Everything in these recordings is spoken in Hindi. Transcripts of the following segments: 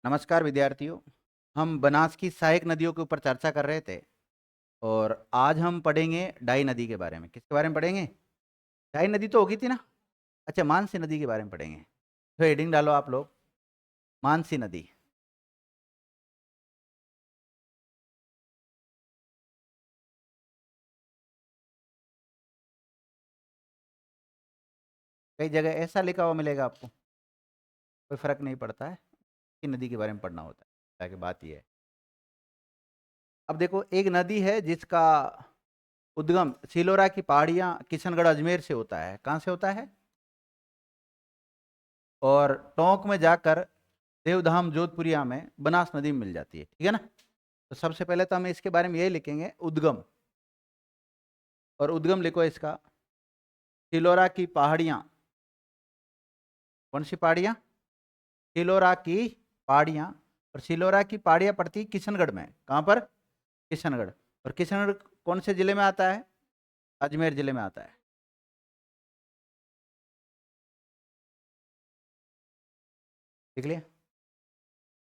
नमस्कार विद्यार्थियों। हम बनास की सहायक नदियों के ऊपर चर्चा कर रहे थे और आज हम पढ़ेंगे डाई नदी के बारे में। किसके बारे में पढ़ेंगे? डाई नदी तो होगी थी ना। अच्छा, मानसी नदी के बारे में पढ़ेंगे। तो हेडिंग डालो आप लोग, मानसी नदी। कई जगह ऐसा लिखा हुआ मिलेगा आपको, कोई फर्क नहीं पड़ता है कि नदी के बारे में पढ़ना होता है। ताकि बात यह है, अब देखो, एक नदी है जिसका उद्गम सिलोरा की पहाड़ियाँ किशनगढ़ अजमेर से होता है। कहाँ से होता है? और टोंक में जाकर देवधाम जोधपुरिया में बनास नदी में मिल जाती है। ठीक है ना? तो सबसे पहले तो हम इसके बारे में यही लिखेंगे, उद्गम। और उद्गम लिखो इसका, सिलोरा की पहाड़ियाँ। कौन सी पहाड़ियाँ? सिलोरा की पहाड़ियाँ। और सिलोरा की पहाड़ियाँ पड़ती किशनगढ़ में। कहाँ पर? किशनगढ़। और किशनगढ़ कौन से जिले में आता है? अजमेर जिले में आता है। देख लिया।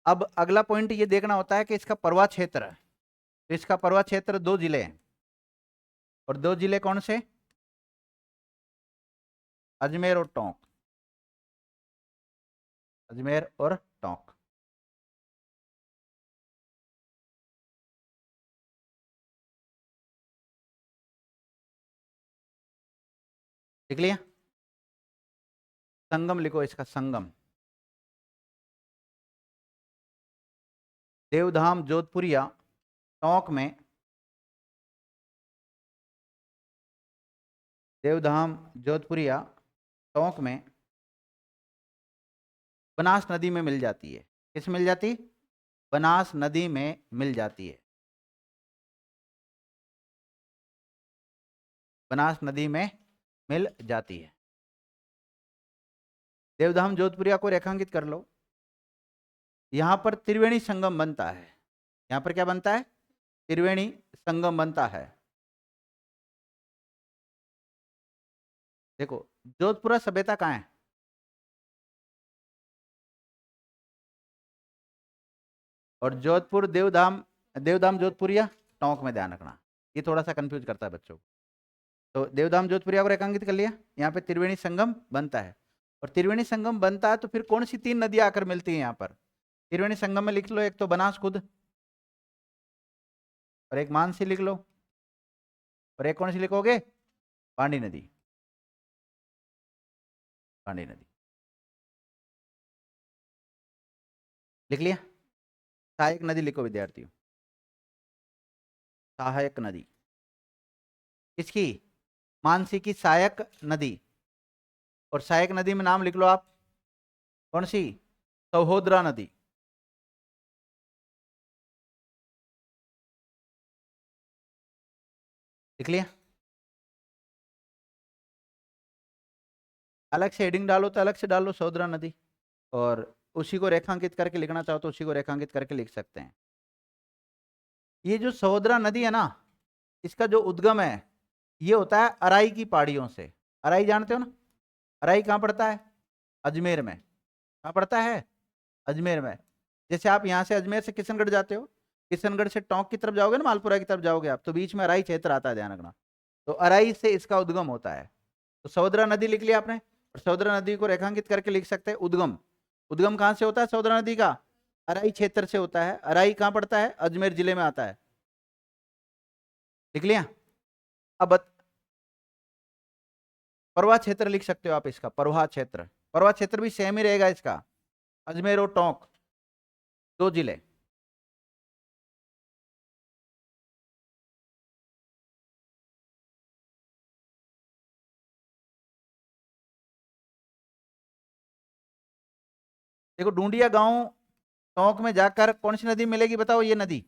अब अगला पॉइंट ये देखना होता है कि इसका प्रवाह क्षेत्र। तो इसका प्रवाह क्षेत्र 2 जिले हैं। और 2 जिले कौन से? अजमेर और टोंक। अजमेर और टोंक। देख लिया। संगम लिखो इसका, संगम। देवधाम जोधपुरिया टोंक में, देवधाम जोधपुरिया टोंक में बनास नदी में मिल जाती है। किस मिल जाती? बनास नदी में मिल जाती है। बनास नदी में मिल जाती है। देवधाम जोधपुरिया को रेखांकित कर लो। यहां पर त्रिवेणी संगम बनता है। यहां पर क्या बनता है? त्रिवेणी संगम बनता है। देखो, जोधपुरा सभ्यता कहाँ है? और जोधपुर देवधाम, देवधाम जोधपुरिया टोंक में, ध्यान रखना। ये थोड़ा सा कंफ्यूज करता है बच्चों को। तो देवधाम जोधपुरिया को रेखांकित कर लिया। यहाँ पे त्रिवेणी संगम बनता है। और त्रिवेणी संगम बनता है तो फिर कौन सी 3 नदियां आकर मिलती हैं यहाँ पर? त्रिवेणी संगम में लिख लो, एक तो बनास खुद, और एक मानसी लिख लो, और एक कौन सी लिखोगे? पांडी नदी। पांडी नदी लिख लिया। सहायक नदी लिखो विद्यार्थियों, सहायक नदी। किसकी? मानसी की सहायक नदी। और सहायक नदी में नाम लिख लो आप, कौन सी? सहोदरा नदी। लिख लिया। अलग से हेडिंग डालो तो अलग से डालो, सहोदरा नदी। और उसी को रेखांकित करके लिखना चाहो तो उसी को रेखांकित करके लिख सकते हैं। ये जो सहोदरा नदी है ना, इसका जो उद्गम है ये होता है अराई की पहाड़ियों से। अराई जानते हो ना? अराई कहाँ पड़ता है? अजमेर में। कहाँ पड़ता है? अजमेर में। जैसे आप यहाँ से अजमेर से किशनगढ़ जाते हो, किशनगढ़ से टोंक की तरफ जाओगे ना, मालपुरा की तरफ जाओगे आप, तो बीच में अराई क्षेत्र आता है, ध्यान रखना। तो अराई से इसका उद्गम होता है। तो सहोदरा नदी लिख लिया आपने। और सहोदरा नदी को रेखांकित करके लिख सकते हैं उद्गम। उद्गम कहाँ से होता है सहोदरा नदी का? अराई क्षेत्र से होता है। अराई कहाँ पड़ता है? अजमेर जिले में आता है। लिख लिया। अब प्रवाह क्षेत्र लिख सकते हो आप इसका, प्रवाह क्षेत्र। प्रवाह क्षेत्र भी सेम ही रहेगा इसका, अजमेर और टोंक 2 जिले। देखो, डूंडिया गांव टोंक में जाकर कौन सी नदी मिलेगी बताओ? ये नदी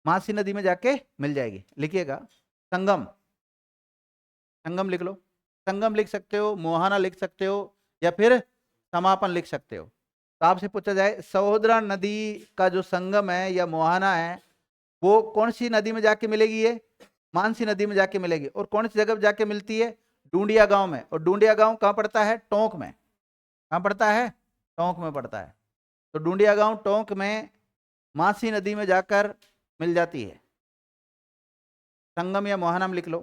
मासी नदी में जाके मिल जाएगी। लिखिएगा, संगम। संगम लिख लो। संगम लिख सकते हो, मोहाना लिख सकते हो, या फिर समापन लिख सकते हो। तो आपसे पूछा जाए सहोदरा नदी का जो संगम है या मोहाना है, वो कौन सी नदी में जाके मिलेगी? ये मानसी नदी में जाके मिलेगी। और कौन सी जगह जाके मिलती है? डूंडिया गांव में। और डूंडिया गांव कहाँ पड़ता है? टोंक में। कहाँ पड़ता है? टोंक में पड़ता है। तो डूंडिया गांव टोंक में मासी नदी में जाकर मिल जाती है। संगम या मोहनम लिख लो।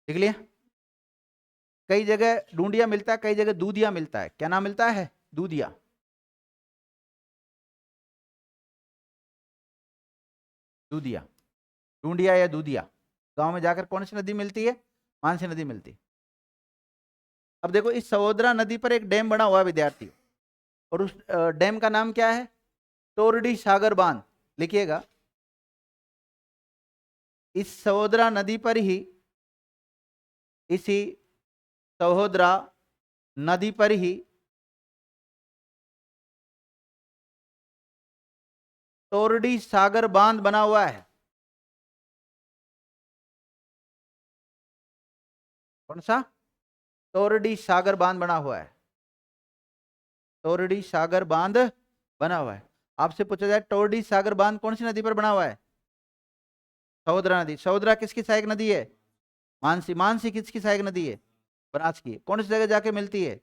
लिख लिया। कई जगह डूंडिया मिलता है, कई जगह दूधिया मिलता है। क्या नाम मिलता है? दूधिया। दूधिया, डूंडिया या दूधिया। गांव में जाकर कौन सी नदी मिलती है? मानसी नदी मिलती है। अब देखो, इस सहोदरा नदी पर एक डैम बना हुआ है विद्यार्थी, और उस डैम का नाम क्या है? टोरडी सागर बांध। लिखिएगा। इस सहोदरा नदी पर ही, इसी सहोदरा नदी पर ही टोरडी सागर बांध बना हुआ है। कौन सा? टोरडी सागर बांध बना हुआ है। टोरडी सागर बांध बना हुआ है। आपसे पूछा जाए टोरडी सागर बांध कौन सी नदी पर बना हुआ है? सहोदरा नदी। सहोदरा किसकी सहायक नदी है? मानसी। मानसी किसकी सहायक नदी है? बनास की। कौन सी जगह जाके मिलती है?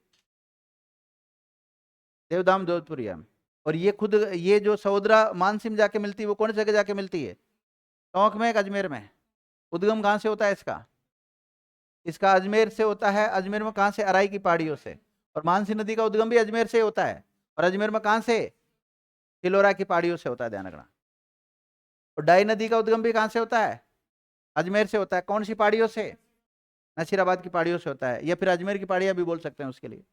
देवधाम जोधपुरिया में। और ये खुद, ये जो सहोदरा मानसी में जाके मिलती है, वो कौन सी जगह जाके मिलती है? टोंक में, अजमेर में? उद्गम कहाँ से होता है इसका? इसका अजमेर से होता है। अजमेर में कहाँ से? अराई की पहाड़ियों से। और मानसी नदी का उद्गम भी अजमेर से होता है। और अजमेर में कहाँ से? तिलोरा की पहाड़ियों से होता है, ध्यान रखना। और डाई नदी का उद्गम भी कहाँ से होता है? अजमेर से होता है। कौन सी पहाड़ियों से? नसीराबाद की पहाड़ियों से होता है, या फिर अजमेर की पहाड़ियां भी बोल सकते हैं उसके लिए।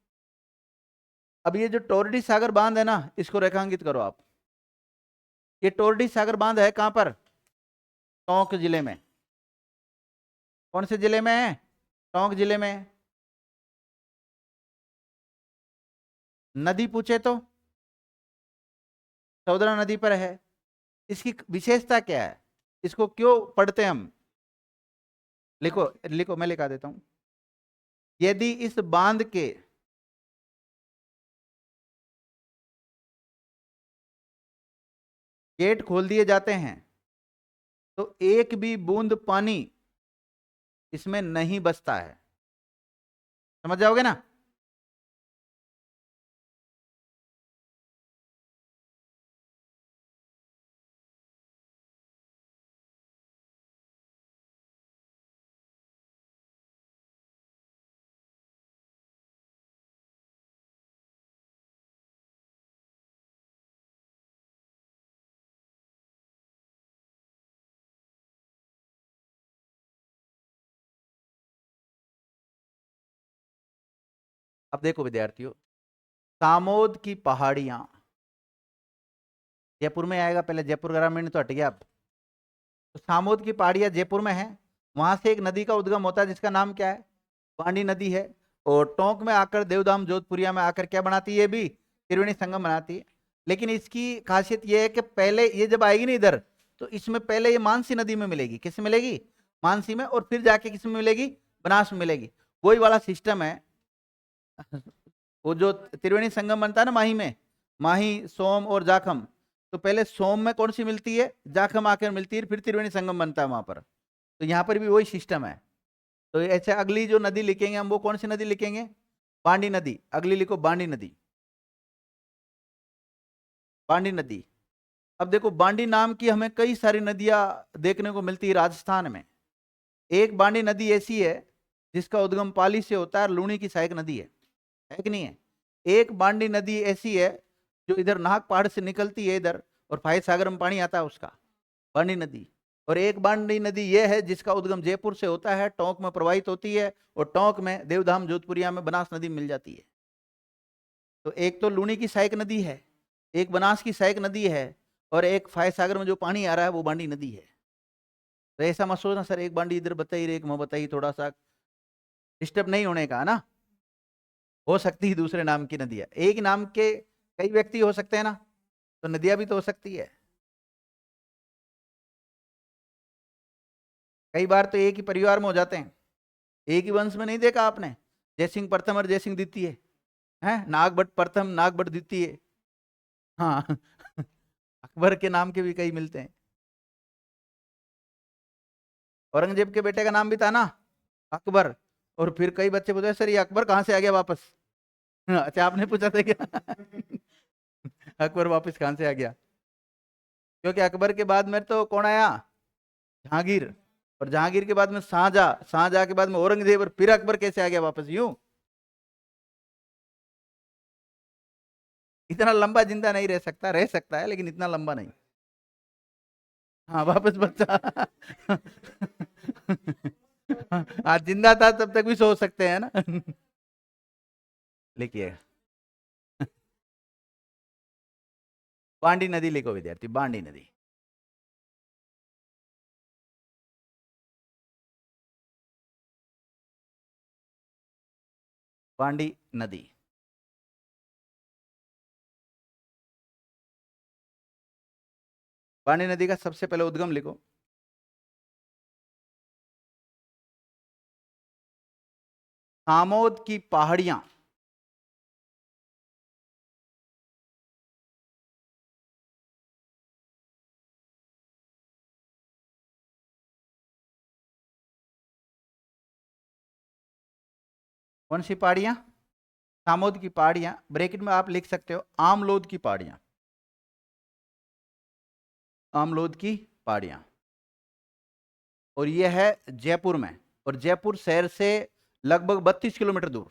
अब ये जो टोरडी सागर बांध है ना, इसको रेखांकित करो आप। ये टोरडी सागर बांध है कहां पर? टोंक जिले में। कौन से जिले में है? टोंक जिले में। नदी पूछे तो सहोदरा नदी पर है। इसकी विशेषता क्या है? इसको क्यों पढ़ते हैं हम? लिखो लिखो, मैं लिखा देता हूं। यदि इस बांध के गेट खोल दिए जाते हैं तो एक भी बूंद पानी इसमें नहीं बसता है। समझ जाओगे ना? अब देखो विद्यार्थियों, सामोद की पहाड़ियां जयपुर में आएगा। पहले जयपुर ग्रामीण तो हट गया। अब तो सामोद की पहाड़ियां जयपुर में है। वहां से एक नदी का उद्गम होता है जिसका नाम क्या है? पांडी नदी है। और टोंक में आकर, देवधाम जोधपुरिया में आकर क्या बनाती है? ये भी त्रिवेणी संगम बनाती है। लेकिन इसकी खासियत ये है कि पहले ये जब आएगी ना इधर, तो इसमें पहले ये मानसी नदी में मिलेगी। किस में मिलेगी? मानसी में। और फिर जाके किस में मिलेगी? बनास में मिलेगी। वही वाला सिस्टम है। वो जो त्रिवेणी संगम बनता है ना माही में, माही, सोम और जाखम, तो पहले सोम में कौन सी मिलती है? जाखम आकर मिलती है, फिर त्रिवेणी संगम बनता है वहां पर। तो यहाँ पर भी वही सिस्टम है। तो ऐसे अगली जो नदी लिखेंगे हम, वो कौन सी नदी लिखेंगे? बांडी नदी। अगली लिखो बांडी नदी। बांडी नदी। अब देखो, बांडी नाम की हमें कई सारी नदियां देखने को मिलती है राजस्थान में। एक बांडी नदी ऐसी है जिसका उद्गम पाली से होता है, और लूणी की सहायक नदी है कि नहीं है? एक बांडी नदी ऐसी है जो इधर नाहक पहाड़ से निकलती है इधर, और फाय सागर में पानी आता है उसका, बांडी नदी। और एक बांडी नदी यह है जिसका उद्गम जयपुर से होता है, टोंक में प्रवाहित होती है, और टोंक में, देवधाम जोधपुरिया में बनास नदी मिल जाती है। तो एक तो लूणी की सहायक नदी है, एक बनास की सहायक नदी है, और एक फाय सागर में जो पानी आ रहा है वो बांडी नदी है। तो ऐसा मत सोचना सर एक बांडी इधर बताइए एक मैं बताइए, थोड़ा सा डिस्टर्ब नहीं होने का ना। हो सकती है दूसरे नाम की नदियां, एक ही नाम के कई व्यक्ति हो सकते हैं ना, तो नदियां भी तो हो सकती है। कई बार तो एक ही परिवार में हो जाते हैं, एक ही वंश में। नहीं देखा आपने? जयसिंह प्रथम और जयसिंह द्वितीय है, नागभट्ट प्रथम, नागभट्ट द्वितीय। हाँ। अकबर के नाम के भी कई मिलते हैं। औरंगजेब के बेटे का नाम भी था ना, अकबर। और फिर कई बच्चे पूछे सर ये अकबर कहाँ से आ गया वापस? अच्छा आपने पूछा था क्या? अकबर वापस कहाँ से आ गया? क्योंकि अकबर के बाद में तो कौन आया? जहांगीर। और जहांगीर के बाद में शाहजहां, शाहजहां के बाद में औरंगजेब, और फिर अकबर कैसे आ गया वापस यूं? इतना लंबा जिंदा नहीं रह सकता है लेकिन इतना लंबा नहीं। हाँ वापस बच्चा। आज जिंदा था तब तक भी सो सकते हैं ना। लिखिए। बांडी नदी लिखो विद्यार्थी, बांडी नदी। बांडी नदी। बांडी नदी का सबसे पहले उद्गम लिखो। सामोद की पहाड़ियां। कौन सी पहाड़ियां? सामोद की पहाड़ियां, ब्रैकेट में आप लिख सकते हो आमलोद की पहाड़ियां। आमलोद की पहाड़ियां। और यह है जयपुर में, और जयपुर शहर से लगभग 32 किलोमीटर दूर।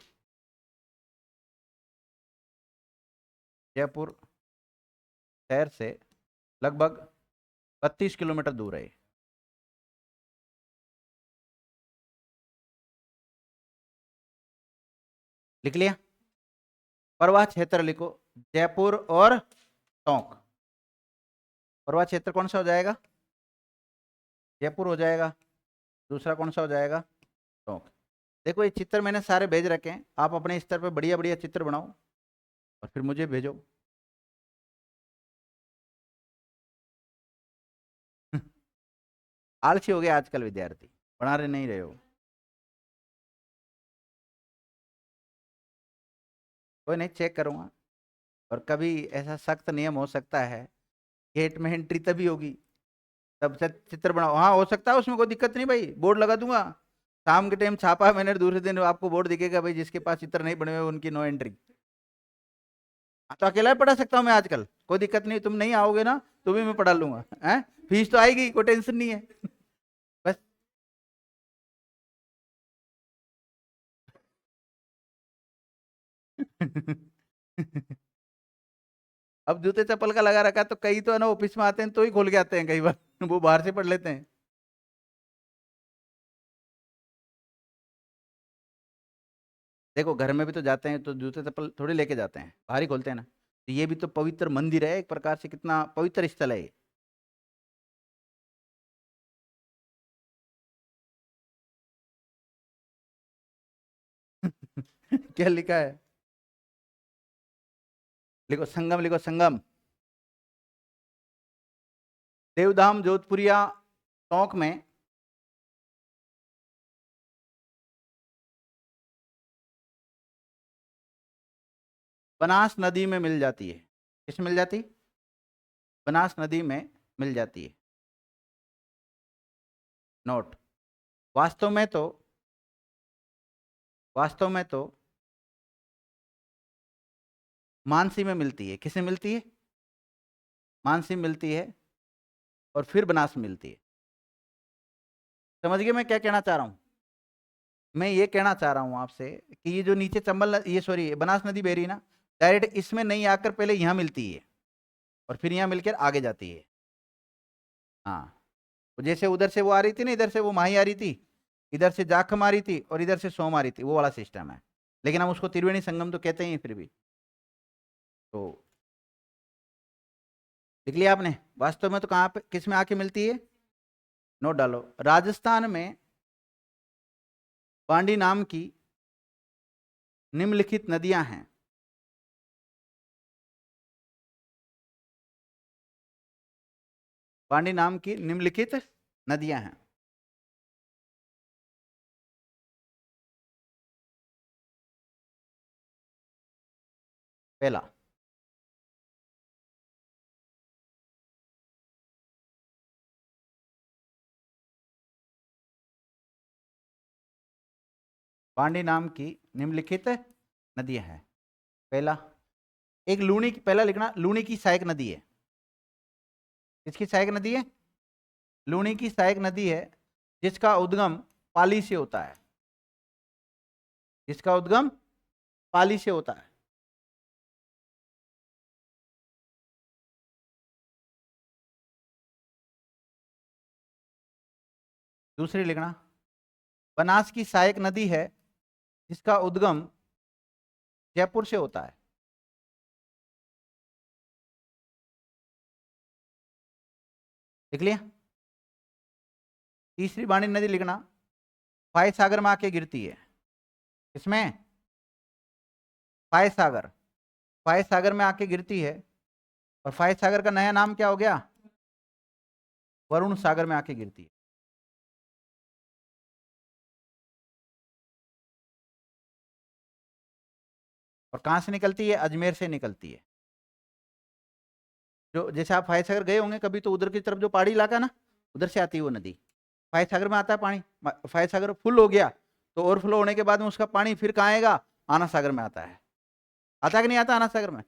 जयपुर शहर से लगभग 32 किलोमीटर दूर है। लिख लिया? प्रवाह क्षेत्र लिखो, जयपुर और टोंक। प्रवाह क्षेत्र कौन सा हो जाएगा? जयपुर हो जाएगा। दूसरा कौन सा हो जाएगा? टोंक। देखो ये चित्र मैंने सारे भेज रखे हैं, आप अपने स्तर पर बढ़िया बढ़िया चित्र बनाओ और फिर मुझे भेजो। आलसी हो गया आजकल विद्यार्थी, बना रहे नहीं रहे हो। कोई नहीं, चेक करूंगा। और कभी ऐसा सख्त नियम हो सकता है, गेट में एंट्री तभी होगी तब से चित्र बनाओ। हाँ हो सकता है, उसमें कोई दिक्कत नहीं भाई, बोर्ड लगा दूंगा। शाम के टाइम छापा है मैंने, दूसरे दिन आपको बोर्ड दिखेगा भाई जिसके पास चित्र नहीं बने हुए उनकी नो एंट्री। तो अकेला ही पढ़ा सकता हूँ मैं आजकल, कोई दिक्कत नहीं, तुम नहीं आओगे ना तो भी मैं पढ़ा लूंगा है। फीस तो आएगी, कोई टेंशन नहीं है। बस। अब जूते चप्पल का लगा रखा है, तो कई तो है ना ऑफिस में आते हैं तो ही खोल के आते हैं कई बार। वो बाहर से पढ़ लेते हैं। देखो घर में भी तो जाते हैं तो जूते चप्पल थोड़ी लेके जाते हैं, बाहर ही खोलते हैं ना। तो ये भी तो पवित्र मंदिर है एक प्रकार से, कितना पवित्र स्थल है ये। क्या लिखा है? लिखो संगम, लिखो संगम। देवधाम जोधपुरिया टोंक में बनास नदी में मिल जाती है। किस मिल जाती? बनास नदी में मिल जाती है। नोट। वास्तव में तो, वास्तव में तो मानसी में मिलती है। किसे मिलती है? मानसी मिलती है और फिर बनास मिलती है। समझ गए मैं क्या कहना चाह रहा हूँ? मैं ये कहना चाह रहा हूँ आपसे कि ये जो नीचे ये सॉरी बनास नदी बह रही है ना, डायरेक्ट इसमें नहीं आकर पहले यहाँ मिलती है और फिर यहाँ मिलकर आगे जाती है। हाँ। तो जैसे उधर से वो आ रही थी ना, इधर से वो माही आ रही थी, इधर से जाखम आ रही थी और इधर से सोम आ रही थी, वो वाला सिस्टम है। लेकिन हम उसको त्रिवेणी संगम तो कहते ही हैं फिर भी। तो लिख लिया आपने? वास्तव में तो कहाँ पे किस में आके मिलती है? नोट डालो। राजस्थान में पांडी नाम की निम्नलिखित नदियां हैं। पांडी नाम की निम्नलिखित नदियां हैं। पहला, पांडी नाम की निम्नलिखित नदियां हैं। पहला, एक लूणी, पहला लिखना, लूणी की सहायक नदी है। किसकी सहायक नदी है? लूणी की सहायक नदी है, जिसका उद्गम पाली से होता है। जिसका उद्गम पाली से होता है। दूसरी लिखना, बनास की सहायक नदी है, जिसका उद्गम जयपुर से होता है। लिख लिया? तीसरी बाणी नदी लिखना, फाय सागर में आके गिरती है। किसमें? फाय सागर। फाय सागर में आके गिरती है, और फाय सागर का नया नाम क्या हो गया? वरुण सागर में आके गिरती है। और कहां से निकलती है? अजमेर से निकलती है। जो जैसे आप फाय सागर गए होंगे कभी, तो उधर की तरफ जो पहाड़ी इलाका है ना, उधर से आती है वो नदी। फाय सागर में आता है पानी, फाय सागर फुल हो गया तो ओवरफ्लो होने के बाद में उसका पानी फिर कहाँ आएगा? आना सागर में आता है। आता है कि नहीं आता आना सागर में?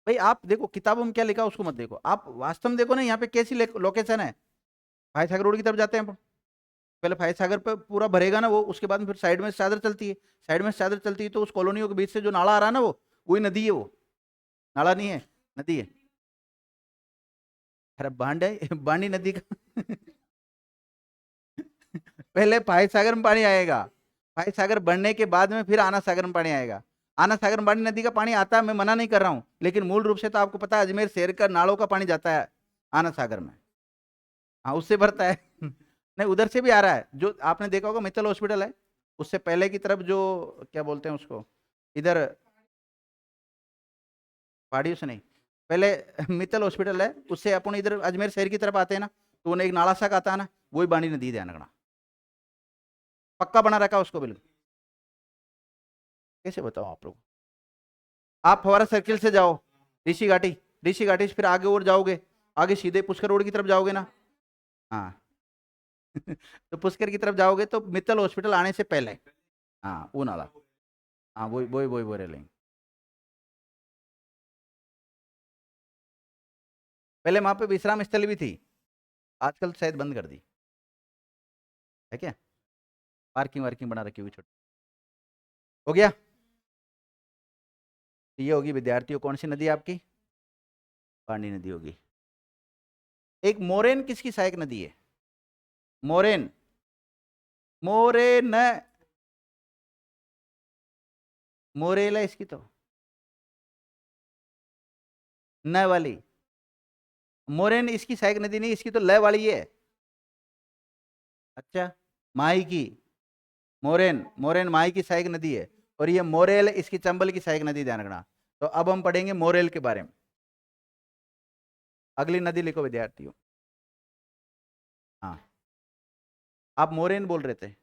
भाई आप देखो किताबों में क्या लिखा है उसको मत देखो, आप वास्तव में देखो ना, यहाँ पे कैसी लोकेशन है। फाय सागर रोड की तरफ जाते हैं अपन, पहले फाय सागर पे पूरा भरेगा ना वो, उसके बाद में फिर साइड में चादर चलती है। साइड में चादर चलती है तो उस कॉलोनियों के बीच से जो नाला आ रहा है ना, वो वही नदी है। वो नाला नहीं है, नदी है। अरे बांडे बांडी नदी का पहले फाय सागर में पानी आएगा, फाय सागर बढ़ने के बाद में फिर आना सागर में पानी आएगा। आना सागर में बांडी नदी का पानी आता है, मैं मना नहीं कर रहा हूं, लेकिन मूल रूप से तो आपको पता है अजमेर शहर का नालों का पानी जाता है आना सागर में। हाँ, उससे भरता है नहीं, उधर से भी आ रहा है। जो आपने देखा होगा मित्तल हॉस्पिटल है, उससे पहले की तरफ जो, क्या बोलते हैं उसको, इधर पहाड़ियों से नहीं, पहले मित्तल हॉस्पिटल है, उससे अपन इधर अजमेर शहर की तरफ आते हैं ना, तो उन्हें एक नाला सा आता है ना, वही बांडी नदी, ध्यान रखना। पक्का बना रखा उसको बिल्कुल। कैसे बताओ आप लोग? आप फवारा सर्किल से जाओ ऋषि घाटी, ऋषि घाटी से फिर आगे और जाओगे, आगे सीधे पुष्कर रोड की तरफ जाओगे ना। हाँ तो पुष्कर की तरफ जाओगे तो मित्तल हॉस्पिटल आने से पहले, हाँ वो नाला, हाँ वही वही वही वो रेलिंग। पहले वहां पे विश्राम स्थल भी थी, आजकल शायद बंद कर दी है क्या? पार्किंग वार्किंग बना रखी हुई छोटी। हो गया? तो ये होगी विद्यार्थियों कौन सी नदी आपकी? पानी नदी होगी। एक मोरेन किसकी सहायक नदी है? मोरेन, मोरेन, मोरेल है इसकी तो, न वाली। मोरेन इसकी सहायक नदी नहीं, इसकी तो लय वाली है। अच्छा, माही की, मोरेन, मोरेन माही की सहायक नदी है, और ये मोरेल इसकी चंबल की सहायक नदी, ध्यान रखना। तो अब हम पढ़ेंगे मोरेल के बारे में। अगली नदी लिखो विद्यार्थियों। हाँ, आप मोरेन बोल रहे थे।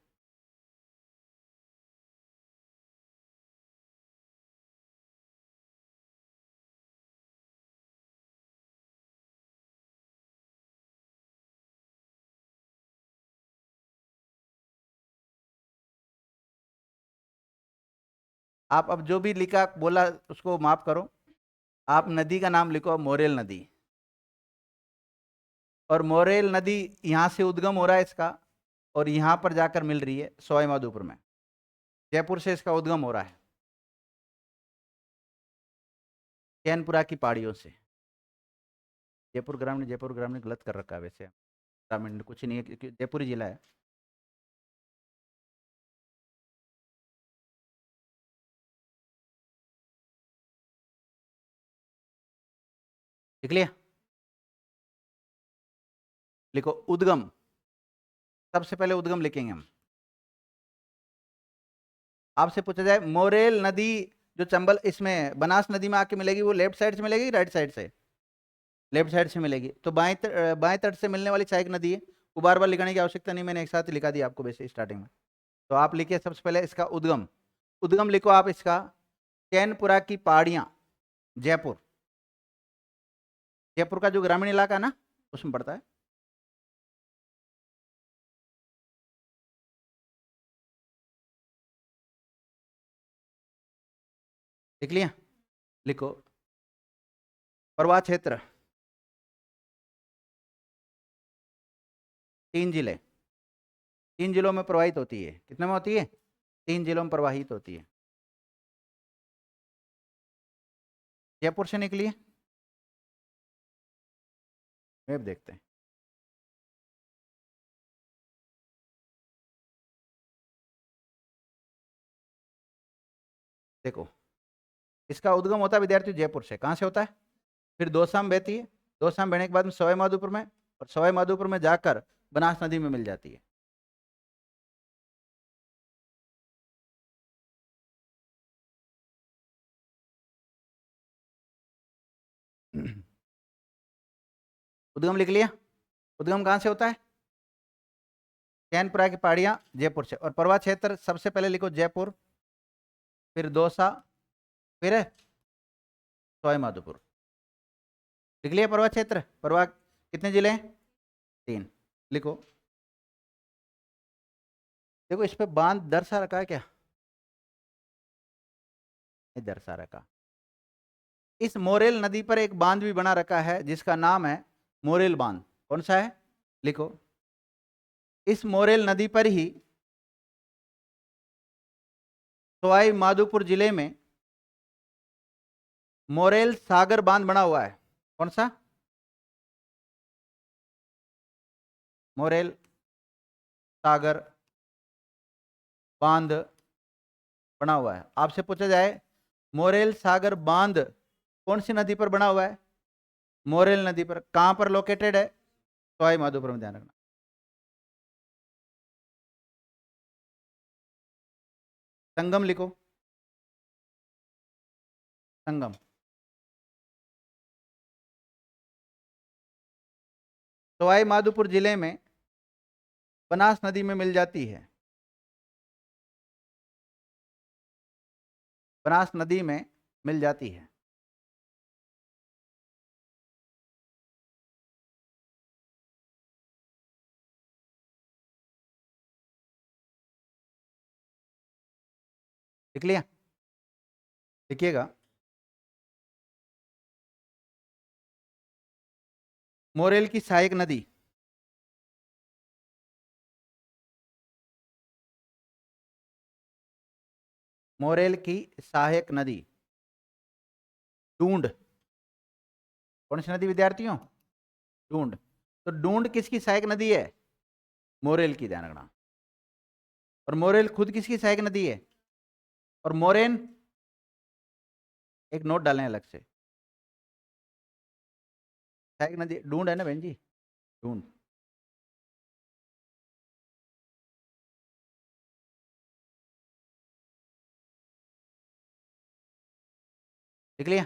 आप अब जो भी लिखा बोला उसको माफ करो। आप नदी का नाम लिखो मोरेल नदी। और मोरेल नदी यहाँ से उद्गम हो रहा है इसका, और यहाँ पर जाकर मिल रही है सवाई माधोपुर में। जयपुर से इसका उद्गम हो रहा है, कैनपुरा की पहाड़ियों से। जयपुर ग्रामीण गलत कर रखा है वैसे, ग्रामीण कुछ नहीं है क्योंकि जयपुर जिला है। लिख लिया? लिखो उद्गम, सबसे पहले उद्गम लिखेंगे हम। आपसे पूछा जाए मोरेल नदी जो चंबल इसमें बनास नदी में आके मिलेगी, वो लेफ्ट साइड से मिलेगी राइट साइड से? लेफ्ट साइड से मिलेगी। तो बाएं तट से मिलने वाली सहायक नदी है, वो बार बार लिखने की आवश्यकता नहीं, मैंने एक साथ ही लिखा दिया आपको वैसे स्टार्टिंग में। तो आप लिखिए सबसे पहले इसका उद्गम। उद्गम लिखो आप इसका, कैनपुरा की पहाड़ियां, जयपुर। जयपुर का जो ग्रामीण इलाका है ना, उसमें पड़ता है। लिख लिया? लिखो प्रवाह क्षेत्र 3 जिले, 3 जिलों में प्रवाहित होती है। कितने में होती है? 3 जिलों में प्रवाहित होती है। जयपुर से निकली है, मैप देखते हैं। देखो इसका उद्गम होता है विद्यार्थी जयपुर से। कहाँ से होता है? फिर दौसा में बहती है, दौसा में बहने के बाद में सवाई माधोपुर में, और सवाई माधोपुर में जाकर बनास नदी में मिल जाती है। उद्गम लिख लिया? उद्गम कहाँ से होता है? चैनपुरा की पहाड़ियाँ जयपुर से। और प्रवाह क्षेत्र सबसे पहले लिखो जयपुर, फिर दौसा, फिर सवाई माधोपुर। लिख लिया प्रवाह क्षेत्र? प्रवाह कितने जिले हैं? 3। लिखो। देखो इस पे बांध दर्शा रखा है क्या? नहीं दर्शा रखा। इस मोरेल नदी पर एक बांध भी बना रखा है जिसका नाम है मोरेल बांध। कौन सा है? लिखो। इस मोरेल नदी पर ही सवाई माधोपुर जिले में मोरेल सागर बांध बना हुआ है। कौन सा? मोरेल सागर बांध बना हुआ है। आपसे पूछा जाए मोरेल सागर बांध कौन सी नदी पर बना हुआ है? मोरेल नदी पर। कहां पर लोकेटेड है? सवाई माधोपुर में, ध्यान रखना। संगम लिखो। संगम सवाई माधोपुर जिले में बनास नदी में मिल जाती है। बनास नदी में मिल जाती है। लिख लिया? लिखिएगा। मोरेल की सहायक नदी मोरेल की सहायक नदी डूंड। कौन सी नदी विद्यार्थियों? डूंड। तो डूंड किसकी सहायक नदी है? मोरेल की, ध्यान रखना। और मोरेल खुद किसकी सहायक नदी है? और मोरेन, एक नोट डालें अलग से, सहायक नदी डूंड है ना बहन जी? डूंड। लिख लिया?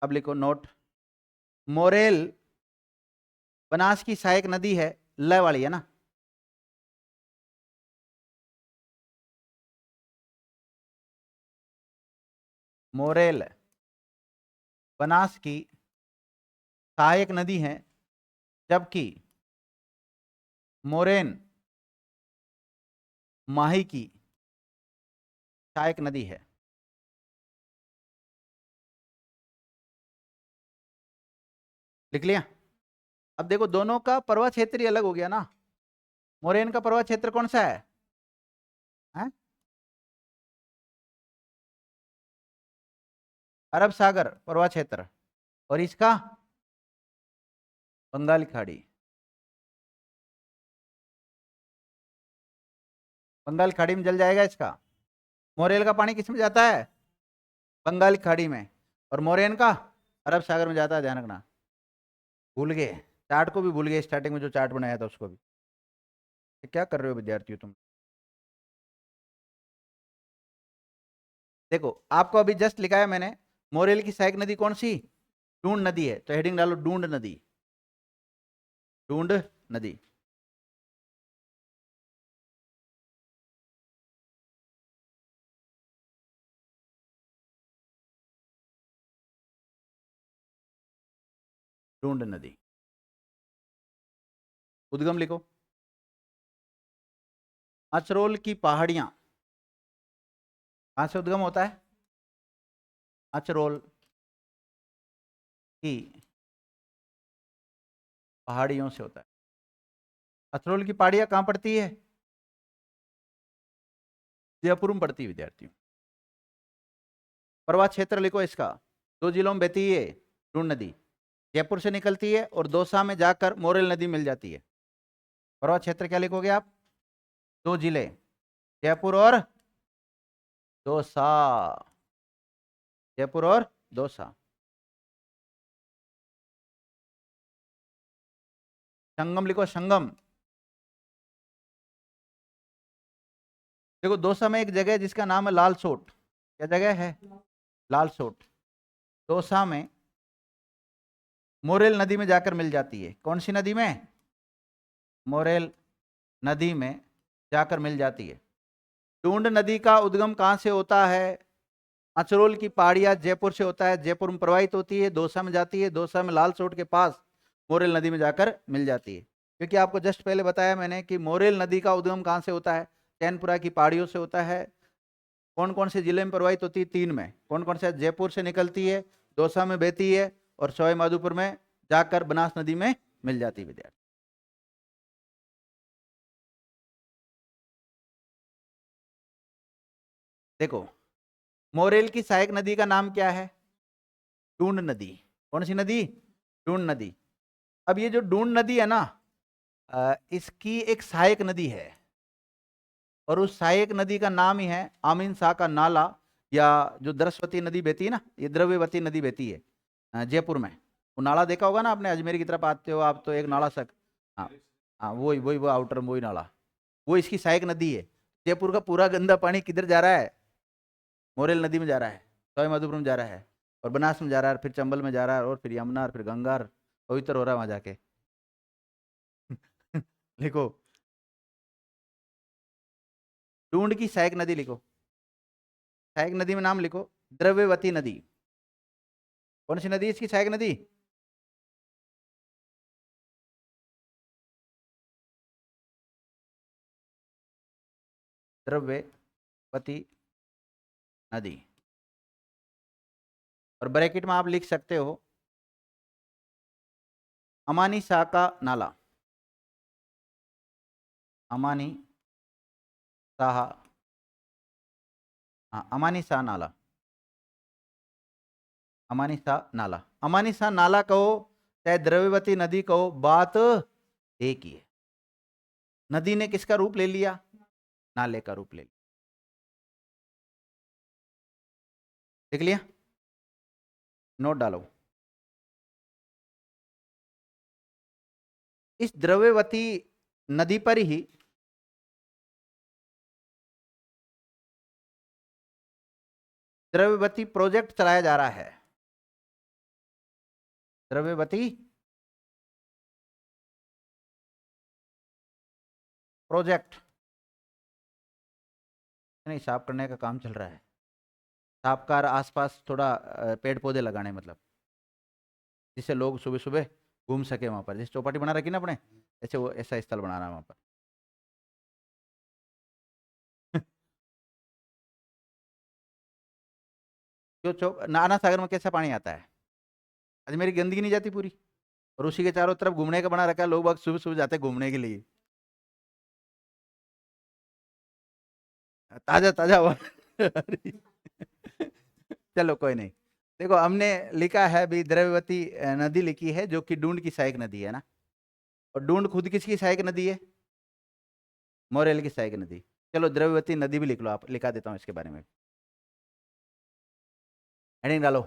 अब लिखो नोट। मोरेल बनास की सहायक नदी है, ल वाली है ना? मोरेल बनास की सहायक नदी है, जबकि मोरेन माही की सहायक नदी है। लिख लिया? अब देखो दोनों का प्रवाह क्षेत्र ही अलग हो गया ना। मोरेन का प्रवाह क्षेत्र कौन सा है? हैं? अरब सागर प्रवाह क्षेत्र। और इसका बंगाल की खाड़ी। बंगाल की खाड़ी में जल जाएगा इसका। मोरेल का पानी किस में जाता है? बंगाल की खाड़ी में। और मोरेन का अरब सागर में जाता है, ध्यान रखना। भूल गए? चार्ट को भी भूल गए, स्टार्टिंग में जो चार्ट बनाया था उसको भी। क्या कर रहे हो विद्यार्थियों तुम? देखो आपको अभी जस्ट लिखा है मैंने, मोरेल की सहायक नदी कौन सी? डूंड नदी है, तो हेडिंग डालो डूंड नदी। डूंड नदी। डूंड नदी। उद्गम लिखो। अचरोल की पहाड़ियां कहां से उद्गम होता है? अचरोल की पहाड़ियों से होता है। अचरोल की पहाड़ियाँ कहाँ पड़ती है? जयपुर में पड़ती है विद्यार्थियों। प्रवाह क्षेत्र लिखो इसका। 2 जिलों में बहती है डून नदी, जयपुर से निकलती है और दौसा में जाकर मोरेल नदी मिल जाती है। प्रवाह क्षेत्र क्या लिखोगे आप? 2 जिले, जयपुर और दौसा। जयपुर और दौसा। संगम लिखो, संगम। देखो दौसा में एक जगह है जिसका नाम है लालसोट। क्या जगह है? लालसोट। दौसा में मोरेल नदी में जाकर मिल जाती है। कौन सी नदी में? मोरेल नदी में जाकर मिल जाती है। टूंड नदी का उद्गम कहाँ से होता है? अचरोल की पहाड़ियां जयपुर से होता है, जयपुर में प्रवाहित होती है, दौसा में जाती है, दौसा में लालसोट के पास मोरेल नदी में जाकर मिल जाती है। क्योंकि आपको जस्ट पहले बताया मैंने कि मोरेल नदी का उद्गम कहाँ से होता है? चैनपुरा की पहाड़ियों से होता है। कौन कौन से जिले में प्रवाहित होती है? 3 में। कौन कौन से? जयपुर से निकलती है, दौसा में बहती है और सवाई माधोपुर में जाकर बनास नदी में मिल जाती है विद्यार्थी। देखो मोरेल की सहायक नदी का नाम क्या है? डूंड नदी। कौन सी नदी? डूंड नदी। अब ये जो डूंड नदी है ना, इसकी एक सहायक नदी है और उस सहायक नदी का नाम ही है आमीन शाह का नाला, या जो द्रस्वती नदी बहती है ना, ये द्रव्यवती नदी बहती है जयपुर में। वो नाला देखा होगा ना आपने, अजमेर की तरफ आते हो आप तो एक नाला सक। हाँ हाँ, वही वही वो आउटर में वही नाला, वो इसकी सहायक नदी है। जयपुर का पूरा गंदा पानी किधर जा रहा है? मोरेल नदी में जा रहा है, सवाई माधोपुर में जा रहा है, और बनास में जा रहा है, फिर चंबल में जा रहा है, और फिर यमुना, और फिर गंगा, और पवित्र हो रहा है वहां जाके। लिखो डूंड की सहायक नदी लिखो। सहायक नदी में नाम लिखो द्रव्यवती नदी। कौन सी नदी है इसकी सहायक नदी? द्रव्यवती नदी। और ब्रैकेट में आप लिख सकते हो अमानी शाह का नाला। अमानी शाह, हाँ अमानी शाह नाला। अमानी शाह नाला, अमानी शाह नाला कहो चाहे द्रव्यवती नदी कहो, बात एक ही है। नदी ने किसका रूप ले लिया? नाले का रूप ले लिया। देख लिया? नोट डालो। इस द्रव्यवती नदी पर ही द्रव्यवती प्रोजेक्ट चलाया जा रहा है। द्रव्यवती प्रोजेक्ट नहीं, साफ करने का काम चल रहा है। साफ कार आसपास थोड़ा पेड़ पौधे लगाने, मतलब जिससे लोग सुबह सुबह घूम सके वहां पर। जैसे चौपाटी बना रखी ना अपने, ऐसे वो ऐसा स्थल बना रहा है वहां पर। जो चौक नाना सागर में कैसा पानी आता है? अजमेर की गंदगी नहीं जाती पूरी? और उसी के चारों तरफ घूमने का बना रखा है, लोग बाग सुबह सुबह जाते हैं घूमने के लिए। ताजा ताजा हुआ। चलो कोई नहीं। देखो हमने लिखा है भी द्रव्यवती नदी लिखी है जो कि डूंड की सहायक नदी है ना। और डूंड खुद किसकी सहायक नदी है? मोरेल की सहायक नदी। चलो द्रव्यवती नदी भी लिख लो आप, लिखा देता हूँ इसके बारे में। हेडिंग डालो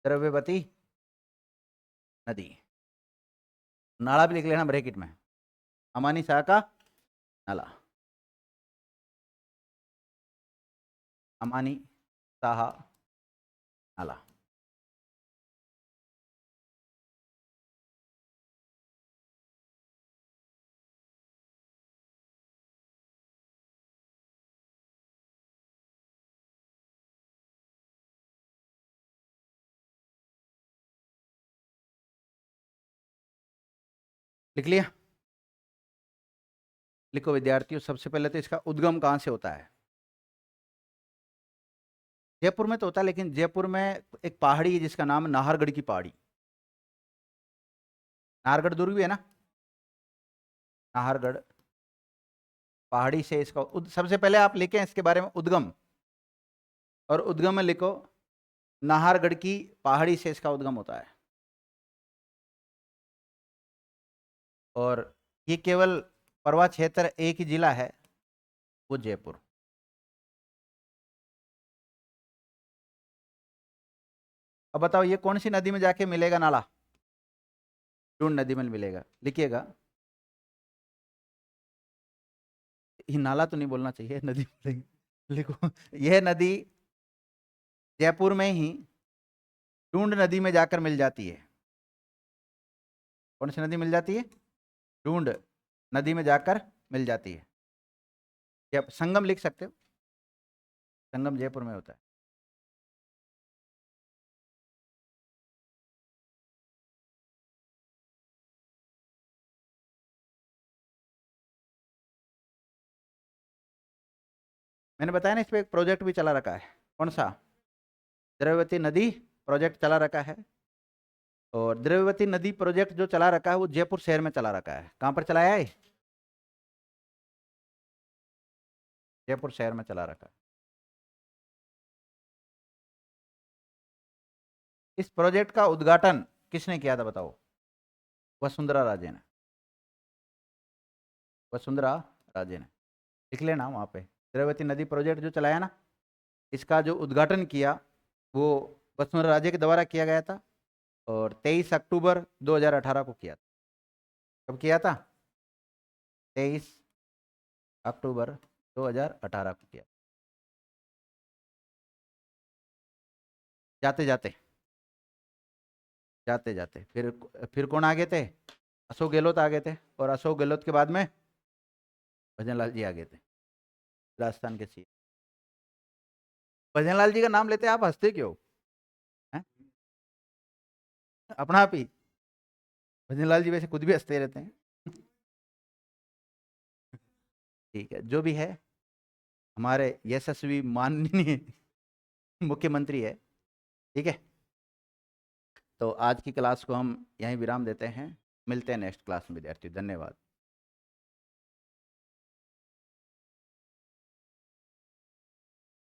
द्रव्यवती नदी। नाला भी लिख लेना ब्रैकेट में, अमानी शाह का नाला। अमानी शाह नाला। लिख लिया? लिखो विद्यार्थियों, सबसे पहले तो इसका उद्गम कहाँ से होता है? जयपुर में तो होता है, लेकिन जयपुर में एक पहाड़ी है जिसका नाम है नाहरगढ़ की पहाड़ी। नाहरगढ़ दुर्ग भी है ना, नाहरगढ़ पहाड़ी से इसका सबसे पहले आप लिखें इसके बारे में उद्गम, और उद्गम में लिखो नाहरगढ़ की पहाड़ी से इसका उद्गम होता है। और ये केवल परवा क्षेत्र एक ही जिला है, वो जयपुर। अब बताओ ये कौन सी नदी में जाके मिलेगा नाला? डून नदी में मिलेगा, लिखिएगा। ये नाला तो नहीं बोलना चाहिए, नदी बोलेंगे। लिखो, यह नदी जयपुर में ही डूंड नदी में जाकर मिल जाती है। कौन सी नदी मिल जाती है? डूंड नदी में जाकर मिल जाती है। संगम लिख सकते हो, संगम जयपुर में होता है। मैंने बताया ना, इस पे एक प्रोजेक्ट भी चला रखा है। कौन सा? द्रव्यवती नदी प्रोजेक्ट चला रखा है। और द्रव्यवती नदी प्रोजेक्ट जो चला रखा है वो जयपुर शहर में चला रखा है। कहाँ पर चलाया है? जयपुर शहर में चला रखा है। इस प्रोजेक्ट का उद्घाटन किसने किया था बताओ? वसुंधरा राजे ने। वसुंधरा राजे ने, लिख लेना वहाँ पे। द्रव्यवती नदी प्रोजेक्ट जो चलाया ना, इसका जो उद्घाटन किया वो वसुंधरा राजे के द्वारा किया गया था। और 23 अक्टूबर 2018 को किया था। कब किया था? 23 अक्टूबर 2018 को किया। जाते जाते जाते जाते फिर कौन आगे थे? अशोक गहलोत आ गए थे। और अशोक गहलोत के बाद में भजन लाल जी आ गए थे, राजस्थान के सीएम। भजन लाल जी का नाम लेते आप हंसते क्यों हैं? अपना आप ही। भजन लाल जी वैसे खुद भी हंसते रहते हैं। ठीक है, जो भी है, हमारे यशस्वी माननीय मुख्यमंत्री है। ठीक है, तो आज की क्लास को हम यहीं विराम देते हैं। मिलते हैं नेक्स्ट क्लास में विद्यार्थी। धन्यवाद।